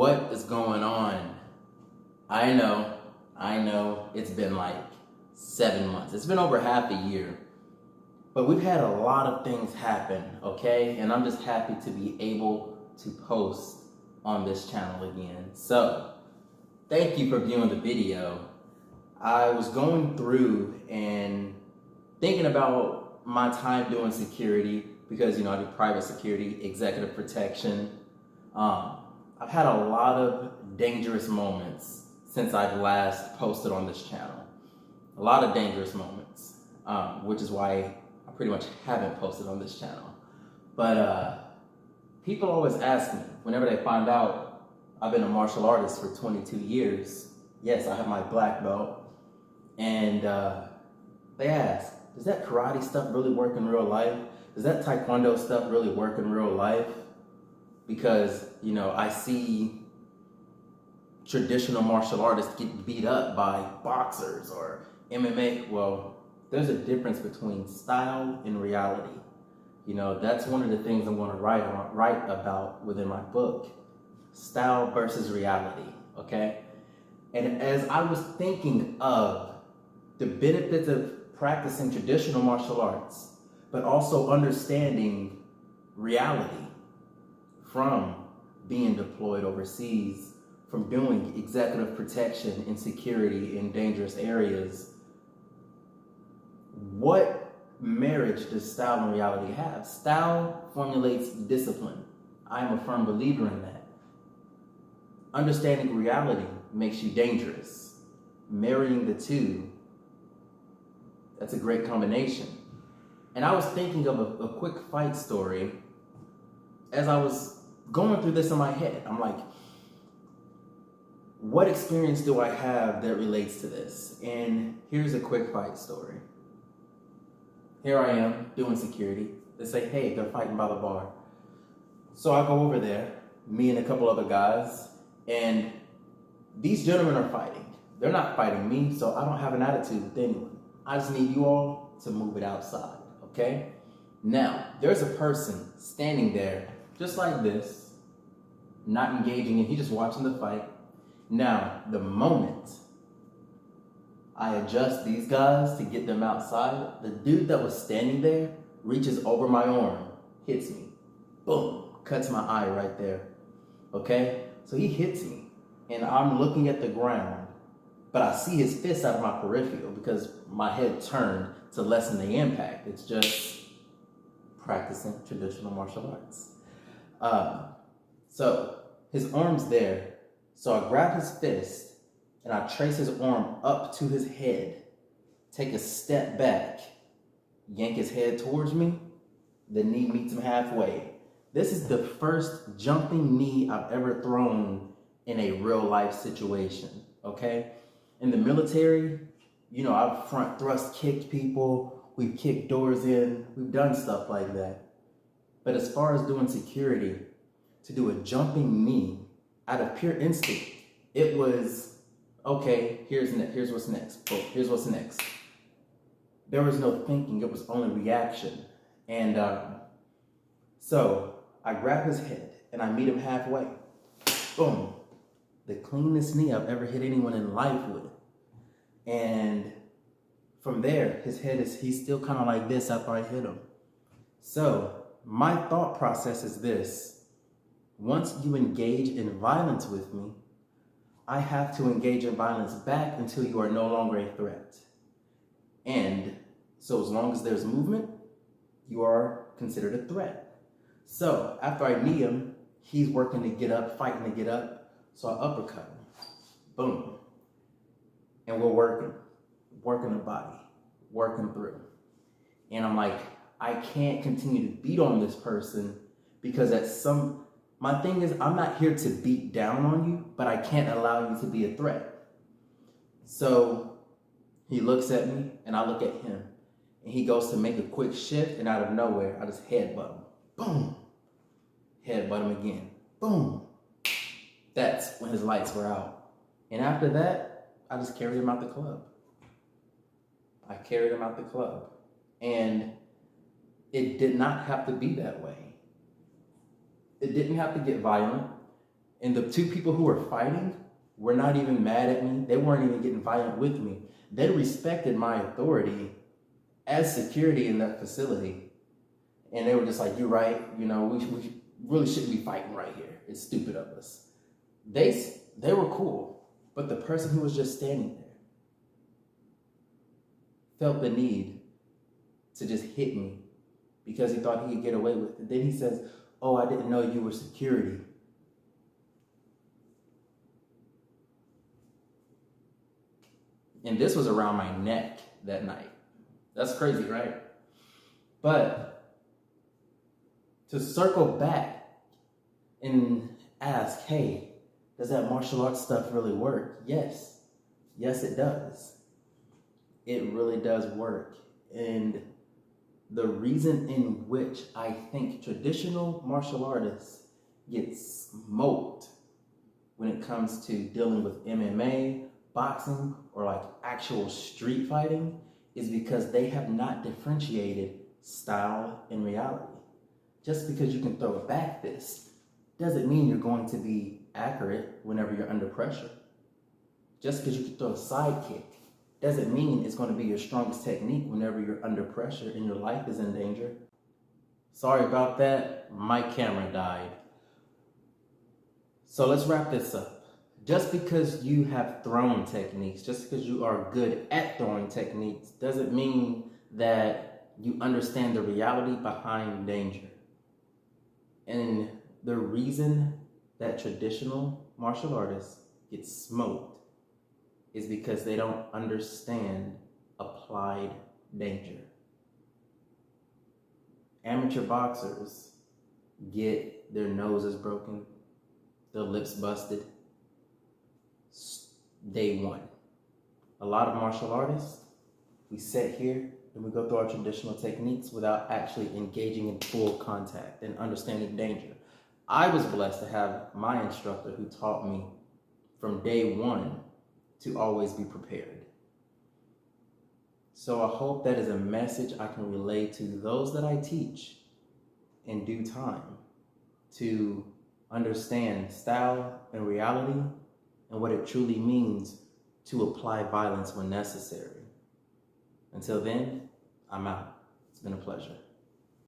What is going on? I know, it's been like 7 months. It's been over half a year. But we've had a lot of things happen, okay? And I'm just happy to be able to post on this channel again. So, thank you for viewing the video. I was going through and thinking about my time doing security because, I do private security, executive protection. I've had a lot of dangerous moments since I've last posted on this channel. A lot of dangerous moments, which is why I pretty much haven't posted on this channel. But people always ask me, whenever they find out I've been a martial artist for 22 years, yes, I have my black belt, and they ask, does that karate stuff really work in real life? Does that taekwondo stuff really work in real life? Because, I see traditional martial artists get beat up by boxers or MMA. Well, there's a difference between style and reality. That's one of the things I'm going to write about within my book. Style versus reality, okay? And as I was thinking of the benefits of practicing traditional martial arts, but also understanding reality from being deployed overseas, from doing executive protection and security in dangerous areas, what marriage does style and reality have? Style formulates discipline. I am a firm believer in that. Understanding reality makes you dangerous. Marrying the two, that's a great combination. And I was thinking of a quick fight story as I was going through this in my head. I'm like, what experience do I have that relates to this? And here's a quick fight story. Here I am doing security. They say, hey, they're fighting by the bar. So I go over there, me and a couple other guys, and these gentlemen are fighting. They're not fighting me, so I don't have an attitude with anyone. I just need you all to move it outside, okay? Now, there's a person standing there just like this, not engaging in, he's just watching the fight. Now, the moment I adjust these guys to get them outside, the dude that was standing there reaches over my arm, hits me, boom, cuts my eye right there, okay? So he hits me, and I'm looking at the ground, but I see his fist out of my peripheral because my head turned to lessen the impact. It's just practicing traditional martial arts. So his arm's there. So I grab his fist and I trace his arm up to his head, take a step back, yank his head towards me, the knee meets him halfway. This is the first jumping knee I've ever thrown in a real life situation, okay? In the military, I've front thrust kicked people, we've kicked doors in, we've done stuff like that. But as far as doing security, to do a jumping knee out of pure instinct, it was, okay, here's what's next. Boom, here's what's next. There was no thinking, it was only reaction. And so I grab his head and I meet him halfway. Boom. The cleanest knee I've ever hit anyone in life with. And from there, he's still kind of like this after I hit him. So my thought process is this. Once you engage in violence with me, I have to engage in violence back until you are no longer a threat. And so as long as there's movement, you are considered a threat. So after I knee him, he's working to get up, fighting to get up. So I uppercut him. Boom. And we're working the body, working through. And I'm like, I can't continue to beat on this person because my thing is, I'm not here to beat down on you, but I can't allow you to be a threat. So he looks at me and I look at him and he goes to make a quick shift and out of nowhere, I just headbutt him. Boom. Headbutt him again. Boom. That's when his lights were out. And after that, I just carried him out the club. And it did not have to be that way. It didn't have to get violent. And the two people who were fighting were not even mad at me. They weren't even getting violent with me. They respected my authority as security in that facility. And they were just like, you're right. You know, we really shouldn't be fighting right here. It's stupid of us. They were cool. But the person who was just standing there felt the need to just hit me because he thought he could get away with it. Then he says, oh, I didn't know you were security. And this was around my neck that night. That's crazy, right? But to circle back and ask, hey, does that martial arts stuff really work? Yes. Yes, it does. It really does work. And the reason in which I think traditional martial artists get smoked when it comes to dealing with MMA, boxing, or like actual street fighting is because they have not differentiated style and reality. Just because you can throw a back fist doesn't mean you're going to be accurate whenever you're under pressure. Just because you can throw a side kick doesn't mean it's going to be your strongest technique whenever you're under pressure and your life is in danger. Sorry about that, my camera died. So let's wrap this up. Just because you have thrown techniques, just because you are good at throwing techniques, doesn't mean that you understand the reality behind danger. And the reason that traditional martial artists get smoked is because they don't understand applied danger. Amateur boxers get their noses broken, their lips busted, day one. A lot of martial artists, we sit here and we go through our traditional techniques without actually engaging in full contact and understanding danger. I was blessed to have my instructor who taught me from day one to always be prepared. So I hope that is a message I can relay to those that I teach in due time to understand style and reality and what it truly means to apply violence when necessary. Until then, I'm out. It's been a pleasure.